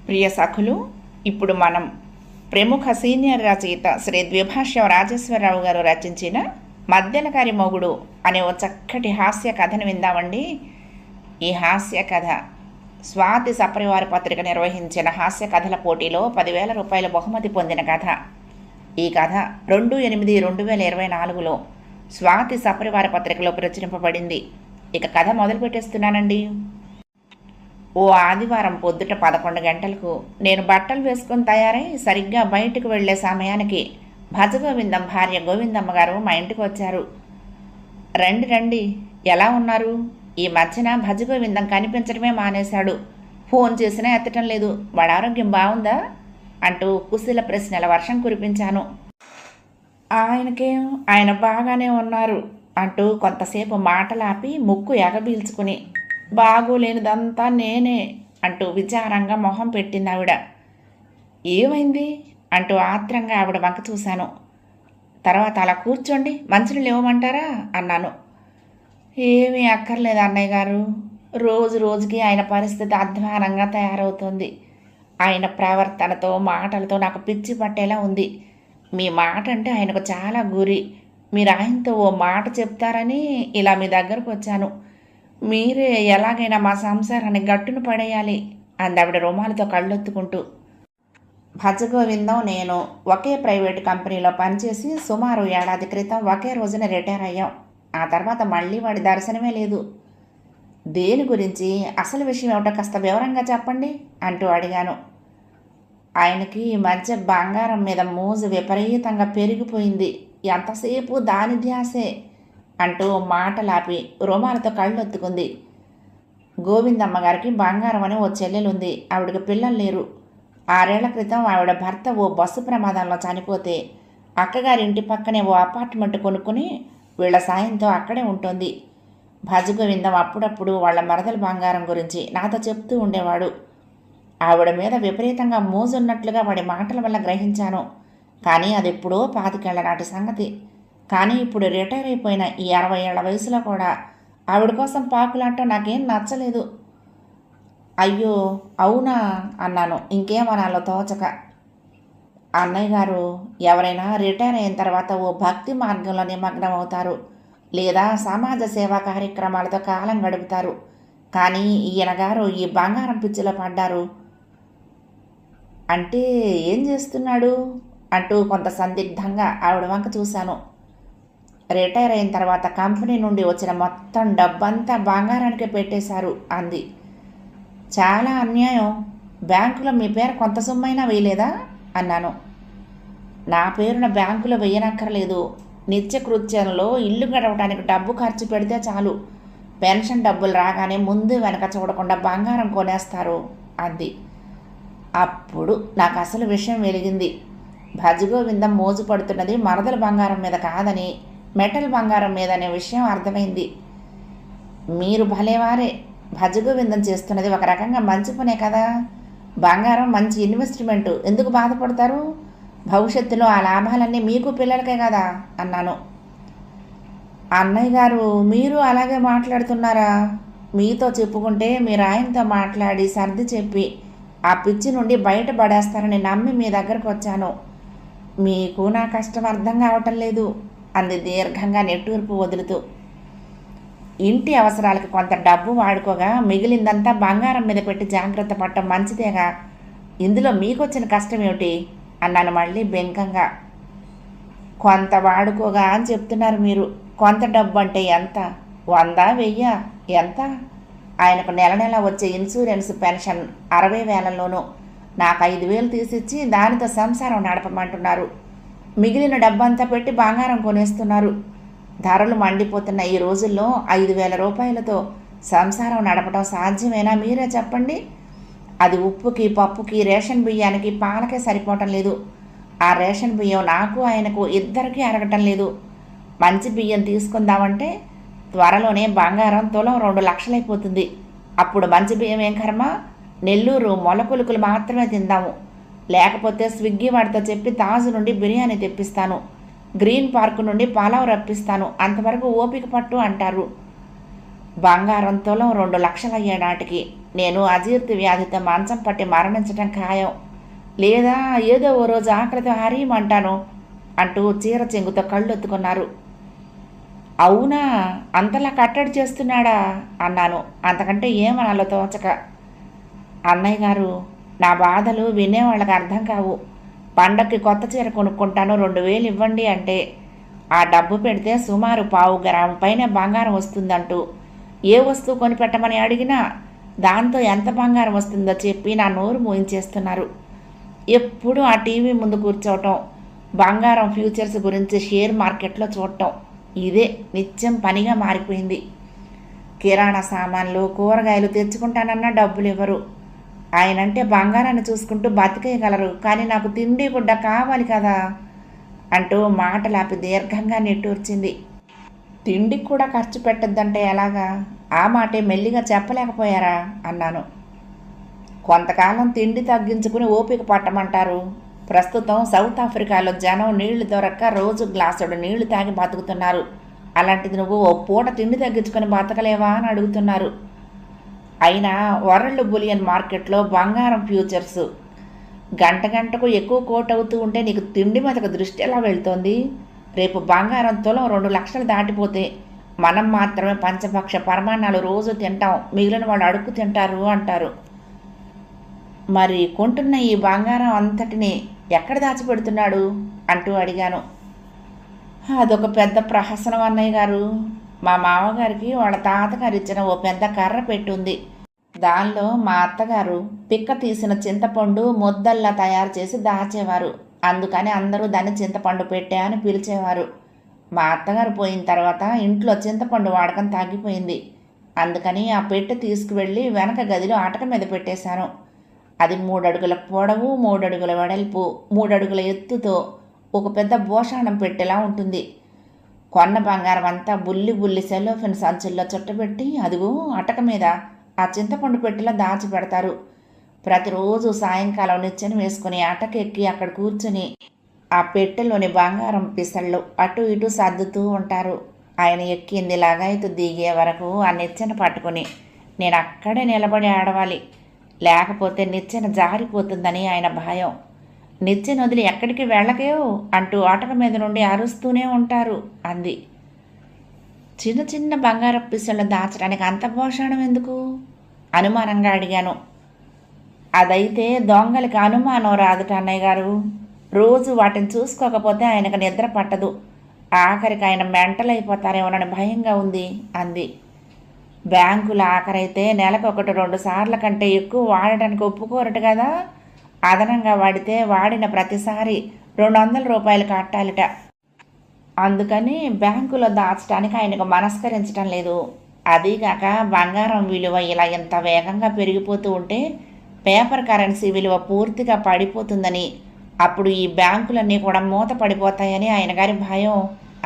ప్రియ సఖులు, ఇప్పుడు మనం ప్రముఖ సీనియర్ రచయిత శ్రీ ద్విభాష్యం రాజేశ్వరరావు గారు రచించిన మద్దెలకారి మొగుడు అనే ఓ చక్కటి హాస్య కథను విందామండి. ఈ హాస్య కథ స్వాతి సపరివార పత్రిక నిర్వహించిన హాస్య కథల పోటీలో 10,000 రూపాయల బహుమతి పొందిన కథ. ఈ కథ 2/8/2024లో స్వాతి సపరివార పత్రికలో ప్రచురింపబడింది. ఇక కథ మొదలు పెట్టేస్తున్నానండి. ఓ ఆదివారం పొద్దుట 11 గంటలకు నేను బట్టలు వేసుకొని తయారై సరిగ్గా బయటకు వెళ్లే సమయానికి భజగోవిందం భార్య గోవిందమ్మ గారు మా ఇంటికి వచ్చారు. రండి రండి, ఎలా ఉన్నారు? ఈ మధ్యన భజగోవిందం కనిపించడమే మానేశాడు. ఫోన్ చేసినా ఎత్తటం లేదు. వాడి ఆరోగ్యం బాగుందా అంటూ కుశల ప్రశ్నల వర్షం కురిపించాను. ఆయనకేం, ఆయన బాగానే ఉన్నారు అంటూ కొంతసేపు మాటలాపి ముక్కు ఎగబీల్చుకుని బాగోలేనిదంతా నేనే అంటూ విచారంగా మొహం పెట్టింది ఆవిడ. ఏమైంది అంటూ ఆత్రంగా ఆవిడ వంక చూశాను. తర్వాత అలా కూర్చోండి, మంచినీళ్ళు ఇవ్వమంటారా అన్నాను. ఏమీ అక్కర్లేదు అన్నయ్య గారు, రోజు రోజుకి ఆయన పరిస్థితి అధ్వానంగా తయారవుతుంది. ఆయన ప్రవర్తనతో మాటలతో నాకు పిచ్చి పట్టేలా ఉంది. మీ మాట అంటే ఆయనకు చాలా గురి. మీరు ఆయనతో ఓ మాట చెప్తారని ఇలా మీ దగ్గరకు వచ్చాను. మీరే ఎలాగైనా మా సంసారాన్ని గట్టును పడేయాలి అందావిడ రుమాలతో కళ్ళొత్తుకుంటూ. భజగోవిందం నేను ఒకే ప్రైవేటు కంపెనీలో పనిచేసి సుమారు 1 ఏడాది క్రితం ఒకే రోజున రిటైర్ అయ్యాం. ఆ తర్వాత మళ్ళీ వాడి దర్శనమే లేదు. దేని గురించి, అసలు విషయం ఏమిటో కాస్త వివరంగా చెప్పండి అంటూ అడిగాను. ఆయనకి ఈ మధ్య బంగారం మీద మోజు విపరీతంగా పెరిగిపోయింది. ఎంతసేపు దాని ధ్యాసే అంటూ మాటలాపి రుమాలతో కళ్ళొత్తుకుంది. గోవిందమ్మ గారికి బంగారం అని ఓ చెల్లెలుంది. ఆవిడకి పిల్లలు లేరు. 6 ఏళ్ల క్రితం ఆవిడ భర్త ఓ బస్సు ప్రమాదంలో చనిపోతే అక్కగారి ఇంటి పక్కనే ఓ అపార్ట్మెంట్ కొనుక్కుని వీళ్ల సాయంతో అక్కడే ఉంటుంది. భజగోవిందం అప్పుడప్పుడు వాళ్ళ మరదల బంగారం గురించి నాతో చెప్తూ ఉండేవాడు. ఆవిడ మీద విపరీతంగా మోజున్నట్లుగా వాడి మాటల వల్ల గ్రహించాను. కానీ అది ఎప్పుడో 25 ఏళ్ల నాటి సంగతి. కానీ ఇప్పుడు రిటైర్ అయిపోయిన ఈ 60 ఏళ్ల వయసులో కూడా ఆవిడ కోసం పాకులాడటం నాకేం నచ్చలేదు. అయ్యో అవునా అన్నాను, ఇంకేమనాలో తోచక. అన్నయ్య గారు, ఎవరైనా రిటైర్ అయిన తర్వాత ఓ భక్తి మార్గంలో నిమగ్నం అవుతారు, లేదా సమాజ సేవా కార్యక్రమాలతో కాలం గడుపుతారు. కానీ ఈయన గారు ఈ బంగారం పిచ్చిలో పడ్డారు. అంటే ఏం చేస్తున్నాడు అంటూ కొంత సందిగ్ధంగా ఆవిడ వంక చూశాను. రిటైర్ అయిన తర్వాత కంపెనీ నుండి వచ్చిన మొత్తం డబ్బంతా బంగారానికే పెట్టేశారు అంది. చాలా అన్యాయం. బ్యాంకులో మీ పేరు కొంత సొమ్మైనా వేయలేదా అన్నాను. నా పేరున బ్యాంకులో వేయనక్కర్లేదు. నిత్యకృత్యంలో ఇల్లు గడవడానికి డబ్బు ఖర్చు పెడితే చాలు. పెన్షన్ డబ్బులు రాగానే ముందు వెనక చూడకుండా బంగారం కొనేస్తారు అంది. అప్పుడు నాకు అసలు విషయం వెలిగింది. భజగోవిందం మోజు పడుతున్నది మరదల బంగారం మీద కాదని, మెటల్ బంగారం మీద అనే విషయం అర్థమైంది. మీరు భలేవారే. భజగోవిందం చేస్తున్నది ఒక రకంగా మంచి పనే కదా. బంగారం మంచి ఇన్వెస్ట్మెంటు. ఎందుకు బాధపడతారు? భవిష్యత్తులో ఆ లాభాలన్నీ మీకు పిల్లలకే కదా అన్నాను. అన్నయ్య గారు, మీరు అలాగే మాట్లాడుతున్నారా? మీతో చెప్పుకుంటే మీరు ఆయనతో మాట్లాడి సర్ది చెప్పి ఆ పిచ్చి నుండి బయటపడేస్తారని నమ్మి మీ దగ్గరకు వచ్చాను. మీకు నా కష్టం అర్థం కావటం లేదు అంది దీర్ఘంగా నిట్టూర్పు వదులుతూ. ఇంటి అవసరాలకు కొంత డబ్బు వాడుకోగా మిగిలిందంతా బంగారం మీద పెట్టి జాగ్రత్త పడటం మంచిదేగా. ఇందులో మీకొచ్చిన కష్టం ఏమిటి అన్నాను మళ్ళీ బెంకంగా. కొంత వాడుకోగా అని చెప్తున్నారు మీరు. కొంత డబ్బు అంటే ఎంత? 100, 1000 ఎంత? ఆయనకు నెల నెల వచ్చే ఇన్సూరెన్స్ పెన్షన్ 60,000లోనూ నాకు 5,000 తీసిచ్చి దానితో సంసారం నడపమంటున్నారు. మిగిలిన డబ్బంతా పెట్టి బంగారం కొనేస్తున్నారు. ధరలు మండిపోతున్న ఈ రోజుల్లో 5,000 రూపాయలతో సంసారం నడపడం సాధ్యమేనా? మీరే చెప్పండి. అది ఉప్పుకి, పప్పుకి, రేషన్ బియ్యానికి, పాలకే సరిపోవటం లేదు. ఆ రేషన్ బియ్యం నాకు ఆయనకు ఇద్దరికీ అరగటం లేదు. మంచి బియ్యం తీసుకుందామంటే త్వరలోనే బంగారం తులం 2 లక్షలైపోతుంది. అప్పుడు మంచి బియ్యం ఏం కర్మ? నెల్లూరు మొలకొలుకులు మాత్రమే తిందాము. లేకపోతే స్విగ్గీ వాడితో చెప్పి తాజు నుండి బిర్యానీ తెప్పిస్తాను. గ్రీన్ పార్క్ నుండి పలావ్ రప్పిస్తాను. అంతవరకు ఓపిక పట్టు అంటారు. బంగారం తులం 2 లక్షలు అయ్యే నాటికి నేను అజీర్తి వ్యాధితో మంచం పట్టి మరణించటం ఖాయం, లేదా ఏదో ఓ రోజు ఆకలితో హరీమంటాను అంటూ చీర చెంగుతో కళ్ళొత్తుకున్నారు. అవునా, అంతలా కట్టడి చేస్తున్నాడా అన్నాను అంతకంటే ఏమనాలో తోచక. అన్నయ్య గారు, నా బాధలు వినేవాళ్ళకి అర్థం కావు. పండక్కి కొత్త చీర కొనుక్కుంటాను, 2000 ఇవ్వండి అంటే ఆ డబ్బు పెడితే సుమారు 1/4 గ్రాము పైన బంగారం వస్తుందంటూ ఏ వస్తువు కొనిపెట్టమని అడిగినా దాంతో ఎంత బంగారం వస్తుందో చెప్పి నా నోరు మోయించేస్తున్నారు. ఎప్పుడు ఆ టీవీ ముందు కూర్చోవటం, బంగారం ఫ్యూచర్స్ గురించి షేర్ మార్కెట్లో చూడటం, ఇదే నిత్యం పనిగా మారిపోయింది. కిరాణా సామాన్లు కూరగాయలు తెచ్చుకుంటానన్నా డబ్బులు ఇవ్వరు. ఆయనంటే బంగారాన్ని చూసుకుంటూ బతికేయగలరు, కానీ నాకు తిండి గుడ్డ కావాలి కదా అంటూ మాటలాపి దీర్ఘంగా నిట్టూర్చింది. తిండికి కూడా ఖర్చు పెట్టద్దంటే ఎలాగా? ఆ మాటే మెల్లిగా చెప్పలేకపోయారా అన్నాను. కొంతకాలం తిండి తగ్గించుకుని ఓపిక పట్టమంటారు. ప్రస్తుతం సౌత్ ఆఫ్రికాలో జనం నీళ్లు దొరక్క రోజు గ్లాసుడు నీళ్లు తాగి బతుకుతున్నారు. అలాంటిది నువ్వు ఓ పూట తిండి తగ్గించుకొని బతకలేవా అని అడుగుతున్నారు. అయినా వరల్డ్ బులియన్ మార్కెట్లో బంగారం ఫ్యూచర్స్ గంట గంటకు ఎక్కువ కోట్ అవుతూ ఉంటే నీకు తిండి మీదకు దృష్టి ఎలా వెళ్తోంది? రేపు బంగారం తులం 2 లక్షలు దాటిపోతే మనం మాత్రమే పంచభక్ష పరమాన్నాలు రోజు తింటాం, మిగిలిన వాళ్ళు అడుక్కు తింటారు అంటారు. మరి కొంటున్న ఈ బంగారం అంతటిని ఎక్కడ దాచిపెడుతున్నాడు అంటూ అడిగాను. అదొక పెద్ద ప్రహసనం అన్నయ్య గారు. మా మామగారికి వాళ్ళ తాతగారు ఇచ్చిన ఓ పెద్ద కర్ర పెట్టుంది. దానిలో మా అత్తగారు పిక్క తీసిన చింతపండు ముద్దల్లా తయారు చేసి దాచేవారు. అందుకని అందరూ దాన్ని చింతపండు పెట్టే అని పిలిచేవారు. మా అత్తగారు పోయిన తర్వాత ఇంట్లో చింతపండు వాడకం తగ్గిపోయింది. అందుకని ఆ పెట్టె తీసుకువెళ్ళి వెనక గదిలో అటక మీద పెట్టేశాను. అది 3 అడుగుల పొడవు, 3 అడుగుల వెడల్పు, 3 అడుగుల ఎత్తుతో ఒక పెద్ద భూషాణం పెట్టేలా ఉంటుంది. కొన్న బంగారం అంతా బుల్లి బుల్లి సెలోఫిన్ సంచుల్లో చుట్టబెట్టి అదిగో అటక మీద ఆ చింతపండు పెట్టెలో దాచిపెడతారు. ప్రతిరోజు సాయంకాలం నిచ్చెన వేసుకుని అటకెక్కి అక్కడ కూర్చుని ఆ పెట్టెలోని బంగారం పిసళ్ళు అటు ఇటు సర్దుతూ ఉంటారు. ఆయన ఎక్కింది లగాయతు దిగే వరకు ఆ నిచ్చెన పట్టుకుని నేను అక్కడే నిలబడి ఆడవాలి, లేకపోతే నిచ్చెన జారిపోతుందని ఆయన భయం. నిచ్చెన వదిలి ఎక్కడికి వెళ్ళకేవు అంటూ అటక మీద నుండి అరుస్తూనే ఉంటారు అంది. చిన్న చిన్న బంగారపు పిసళ్ళు దాచడానికి అంత భోషాణం ఎందుకు అనుమానంగా అడిగాను. అదైతే దొంగలకి అనుమానం రాదుట అన్నయ్య గారు. రోజు వాటిని చూసుకోకపోతే ఆయనకు నిద్ర పట్టదు. ఆఖరికి ఆయన మెంటలైపోతారేమోనని భయంగా ఉంది అంది. బ్యాంకుల ఆఖరైతే నెలకు 1-2 సార్ల కంటే ఎక్కువ వాడడానికి ఒప్పుకోరట కదా. అదనంగా వాడితే వాడిన ప్రతిసారి 200 రూపాయలు కట్టాలిట. అందుకని బ్యాంకులో దాచడానికి ఆయనకు మనస్కరించడం లేదు. అదీగాక బంగారం విలువ ఇలా ఎంత వేగంగా పెరిగిపోతూ ఉంటే పేపర్ కరెన్సీ విలువ పూర్తిగా పడిపోతుందని, అప్పుడు ఈ బ్యాంకులన్నీ కూడా మూత పడిపోతాయని ఆయన గారి భయం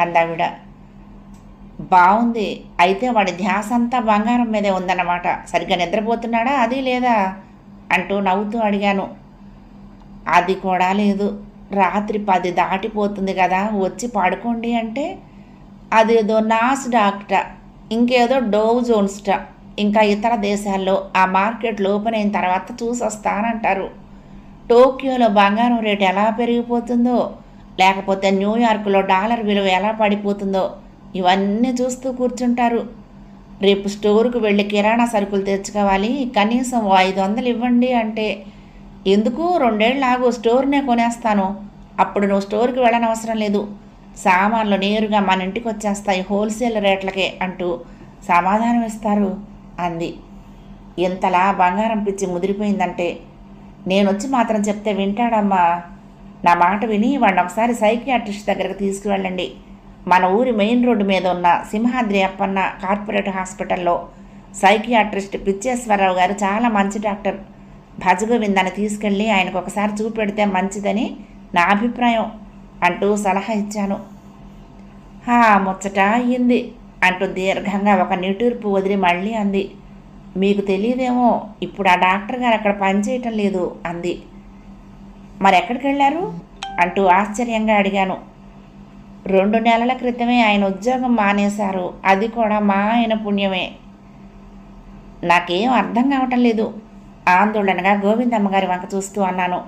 అందావిడ. బాగుంది, అయితే వాడి ధ్యాస అంతా బంగారం మీదే ఉందన్నమాట. సరిగ్గా నిద్రపోతున్నాడా అది లేదా అంటూ నవ్వుతూ అడిగాను. అది కూడా లేదు. రాత్రి 10 దాటిపోతుంది కదా, వచ్చి పడుకోండి అంటే అదేదో నాస్డాక్ట, ఇంకేదో డోవ్ జోన్స్ట, ఇంకా ఇతర దేశాల్లో ఆ మార్కెట్లు ఓపెన్ అయిన తర్వాత చూసొస్తానంటారు. టోక్యోలో బంగారం రేటు ఎలా పెరిగిపోతుందో, లేకపోతే న్యూయార్క్లో డాలర్ విలువ ఎలా పడిపోతుందో ఇవన్నీ చూస్తూ కూర్చుంటారు. రేపు స్టోరుకు వెళ్ళి కిరాణా సరుకులు తెచ్చుకోవాలి, కనీసం 500 ఇవ్వండి అంటే ఎందుకు 2 ఏళ్ళు ఆగు, స్టోర్నే కొనేస్తాను, అప్పుడు నువ్వు స్టోర్కి వెళ్ళనవసరం లేదు, సామాన్లు నేరుగా మన ఇంటికి వచ్చేస్తాయి హోల్సేల్ రేట్లకే అంటూ సమాధానం ఇస్తారు అంది. ఇంతలా బంగారం పిచ్చి ముదిరిపోయిందంటే నేనొచ్చి మాత్రం చెప్తే వింటాడమ్మా. నా మాట విని వాడిని ఒకసారి సైకియాట్రిస్ట్ దగ్గరకు తీసుకువెళ్ళండి. మన ఊరి మెయిన్ రోడ్డు మీద ఉన్న సింహాద్రి అప్పన్న కార్పొరేట్ హాస్పిటల్లో సైకియాట్రిస్ట్ పిచ్చేశ్వరరావు గారు చాలా మంచి డాక్టర్. భజగోవిందాన్ని తీసుకెళ్ళి ఆయనకు ఒకసారి చూపెడితే మంచిదని నా అభిప్రాయం అంటూ సలహా ఇచ్చాను. ముచ్చట అయ్యింది అంటూ దీర్ఘంగా ఒక నిట్టూర్పు వదిలి మళ్ళీ అంది. మీకు తెలియదేమో, ఇప్పుడు ఆ డాక్టర్ గారు అక్కడ పనిచేయటం లేదు అంది. మరి ఎక్కడికి వెళ్ళారు అంటూ ఆశ్చర్యంగా అడిగాను. 2 నెలల క్రితమే ఆయన ఉద్యోగం మానేశారు, అది కూడా మా ఆయన పుణ్యమే. నాకేం అర్థం కావటం లేదు. ఆందోళనగా గోవిందమ్మ గారి వంక చూస్తూ అన్నాను.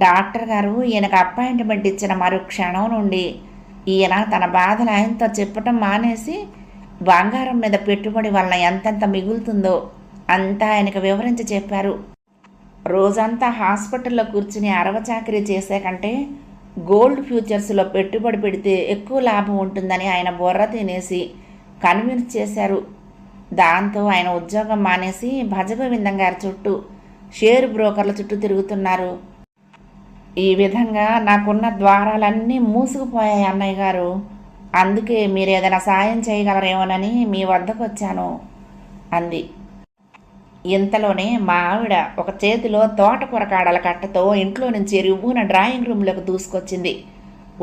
డాక్టర్ గారు ఈయనకు అపాయింట్మెంట్ ఇచ్చిన మరుక్షణం నుండి ఈయన తన బాధలు ఆయనతో చెప్పటం మానేసి బంగారం మీద పెట్టుబడి వలన ఎంతెంత మిగులుతుందో అంతా ఆయనకు వివరించి చెప్పారు. రోజంతా హాస్పిటల్లో కూర్చుని అరవచాకరీ చేసే కంటే గోల్డ్ ఫ్యూచర్స్లో పెట్టుబడి పెడితే ఎక్కువ లాభం ఉంటుందని ఆయన బుర్ర తినేసి కన్విన్స్ చేశారు. దాంతో ఆయన ఉద్యోగం మానేసి భజగోవిందం గారి చుట్టూ షేర్ బ్రోకర్ల చుట్టూ తిరుగుతున్నారు. ఈ విధంగా నాకున్న ద్వారాలన్నీ మూసుకుపోయాయి అన్నయ్య గారు. అందుకే మీరు ఏదైనా సాయం చేయగలరేమోనని మీ వద్దకు వచ్చాను అంది. ఇంతలోనే మా ఆవిడ ఒక చేతిలో తోటకూర కాడల కట్టతో ఇంట్లో నుంచి రివ్వున డ్రాయింగ్ రూమ్లోకి దూసుకొచ్చింది.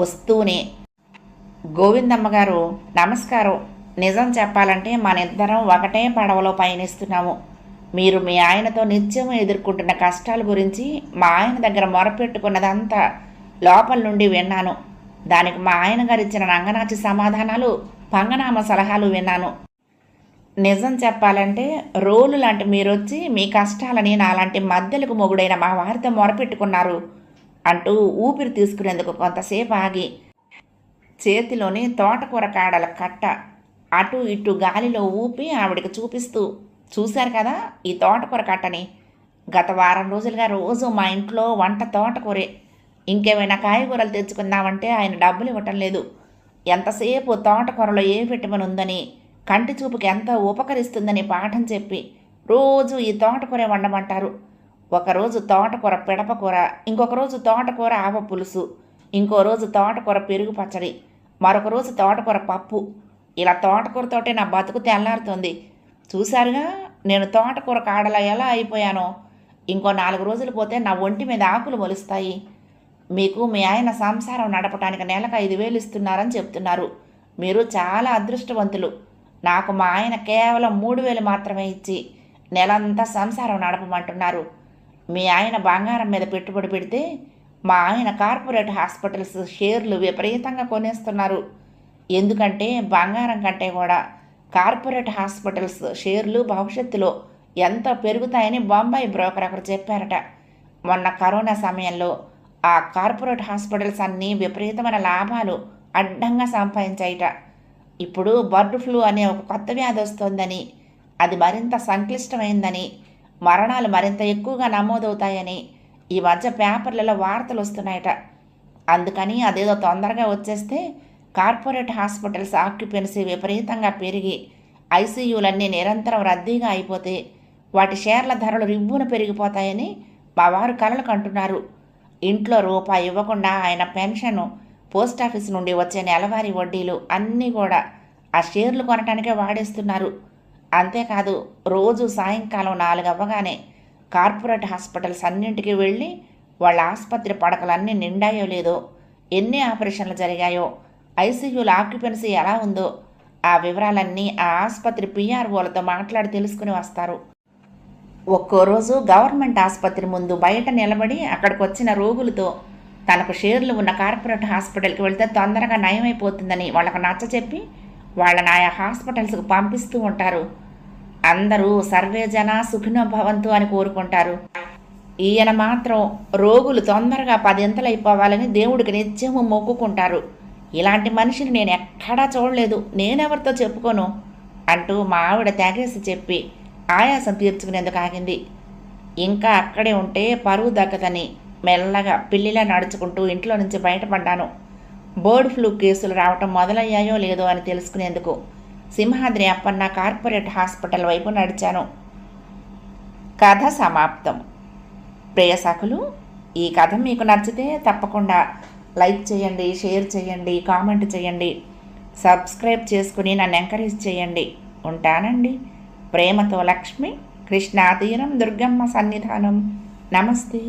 వస్తూనే, గోవిందమ్మ గారు నమస్కారం. నిజం చెప్పాలంటే మనిద్దరం ఒకటే పడవలో పయనిస్తున్నాము. మీరు మీ ఆయనతో నిత్యం ఎదుర్కొంటున్న కష్టాల గురించి మా ఆయన దగ్గర మొరపెట్టుకున్నదంతా లోపల నుండి విన్నాను. దానికి మా ఆయన గారు ఇచ్చిన నంగనాచి సమాధానాలు, పంగనామ సలహాలు విన్నాను. నిజం చెప్పాలంటే రోలు లాంటి మీరొచ్చి మీ కష్టాలని నాలాంటి మధ్యలకు మొగుడైన మా వారితో మొరపెట్టుకున్నారు అంటూ ఊపిరి తీసుకునేందుకు కొంతసేపు ఆగి చేతిలోని తోటకూర కాడల కట్ట అటు ఇటు గాలిలో ఊపి ఆవిడకి చూపిస్తూ, చూశారు కదా ఈ తోటకూర కట్టని. గత వారం రోజులుగా రోజు మా ఇంట్లో వంట తోటకూరే. ఇంకేమైనా కాయగూరలు తెచ్చుకుందామంటే ఆయన డబ్బులు ఇవ్వటం లేదు. ఎంతసేపు తోటకూరలో ఏ విటమిన్ ఉందని, కంటి చూపుకి ఎంత ఉపకరిస్తుందని పాఠం చెప్పి రోజు ఈ తోటకూర వండమంటారు. ఒకరోజు తోటకూర పిడపకూర, ఇంకొక రోజు తోటకూర ఆవ పులుసు, ఇంకో రోజు తోటకూర పెరుగు పచ్చడి, మరొక రోజు తోటకూర పప్పు. ఇలా తోటకూరతోటే నా బతుకు తెల్లారుతుంది. చూశారుగా నేను తోటకూర కాడలా ఎలా అయిపోయానో. ఇంకో 4 రోజులు పోతే నా ఒంటి మీద ఆకులు మొలుస్తాయి. మీకు మీ ఆయన సంసారం నడపడానికి నెలకు 5,000 ఇస్తున్నారని చెప్తున్నారు. మీరు చాలా అదృష్టవంతులు. నాకు మా ఆయన కేవలం 3,000 మాత్రమే ఇచ్చి నెలంతా సంసారం నడపమంటున్నారు. మీ ఆయన బంగారం మీద పెట్టుబడి పెడితే మా ఆయన కార్పొరేట్ హాస్పిటల్స్ షేర్లు విపరీతంగా కొనేస్తున్నారు. ఎందుకంటే బంగారం కంటే కూడా కార్పొరేట్ హాస్పిటల్స్ షేర్లు భవిష్యత్తులో ఎంత పెరుగుతాయని బొంబాయి బ్రోకర్ ఒకరు చెప్పారట. మొన్న కరోనా సమయంలో ఆ కార్పొరేట్ హాస్పిటల్స్ అన్నీ విపరీతమైన లాభాలు అడ్డంగా సంపాదించాయిట. ఇప్పుడు బర్డ్ ఫ్లూ అనే ఒక కొత్త వ్యాధి వస్తోందని, అది మరింత సంక్లిష్టమైందని, మరణాలు మరింత ఎక్కువగా నమోదవుతాయని ఈ మధ్య పేపర్లలో వార్తలు వస్తున్నాయట. అందుకని అదేదో తొందరగా వచ్చేస్తే కార్పొరేట్ హాస్పిటల్స్ ఆక్యుపెన్సీ విపరీతంగా పెరిగి ఐసీయూలన్నీ నిరంతరం రద్దీగా అయిపోతే వాటి షేర్ల ధరలు రివ్వున పెరిగిపోతాయని మా వారు కలలు కంటున్నారు. ఇంట్లో రూపాయి ఇవ్వకుండా ఆయన పెన్షన్, పోస్టాఫీస్ నుండి వచ్చే నెలవారీ వడ్డీలు అన్నీ కూడా ఆ షేర్లు కొనటానికే వాడేస్తున్నారు. అంతేకాదు రోజు సాయంకాలం 4 అవ్వగానే కార్పొరేట్ హాస్పిటల్స్ అన్నింటికి వెళ్ళి వాళ్ళ ఆసుపత్రి పడకలన్నీ నిండాయో లేదో, ఎన్ని ఆపరేషన్లు జరిగాయో, ఐసీయూల ఆక్యుపెన్సీ ఎలా ఉందో ఆ వివరాలన్నీ ఆ ఆసుపత్రి పిఆర్ఓలతో మాట్లాడి తెలుసుకుని వస్తారు. ఒక్కో రోజు గవర్నమెంట్ ఆసుపత్రి ముందు బయట నిలబడి అక్కడికి వచ్చిన రోగులతో తనకు షేర్లు ఉన్న కార్పొరేట్ హాస్పిటల్కి వెళ్తే తొందరగా నయమైపోతుందని వాళ్ళకు నచ్చచెప్పి వాళ్ళని ఆయా హాస్పిటల్స్కి పంపిస్తూ ఉంటారు. అందరూ సర్వేజన సుఖినో భవంతు అని కోరుకుంటారు. ఈయన మాత్రం రోగులు తొందరగా 10 అయిపోవాలని దేవుడికి నిత్యము మొక్కుకుంటారు. ఇలాంటి మనిషిని నేను ఎక్కడా చూడలేదు, నేనెవరితో చెప్పుకోను అంటూ మా ఆవిడ తెగేసి చెప్పి ఆయాసం తీర్చుకునేందుకు ఆగింది. ఇంకా అక్కడే ఉంటే పరువు దక్కదని మెల్లగా పిల్లిలా నడుచుకుంటూ ఇంట్లో నుంచి బయటపడ్డాను. బర్డ్ ఫ్లూ కేసులు రావటం మొదలయ్యాయో లేదో అని తెలుసుకునేందుకు సింహాద్రి అప్పన్న కార్పొరేట్ హాస్పిటల్ వైపు నడిచాను. కథ సమాప్తం. ప్రియసఖులు, ఈ కథ మీకు నచ్చితే తప్పకుండా లైక్ చేయండి, షేర్ చేయండి, కామెంట్ చేయండి, సబ్స్క్రైబ్ చేసుకుని నన్ను ఎంకరేజ్ చేయండి. ఉంటానండి. ప్రేమతో లక్ష్మి, కృష్ణా తీరం, దుర్గమ్మ సన్నిధానం. నమస్తే.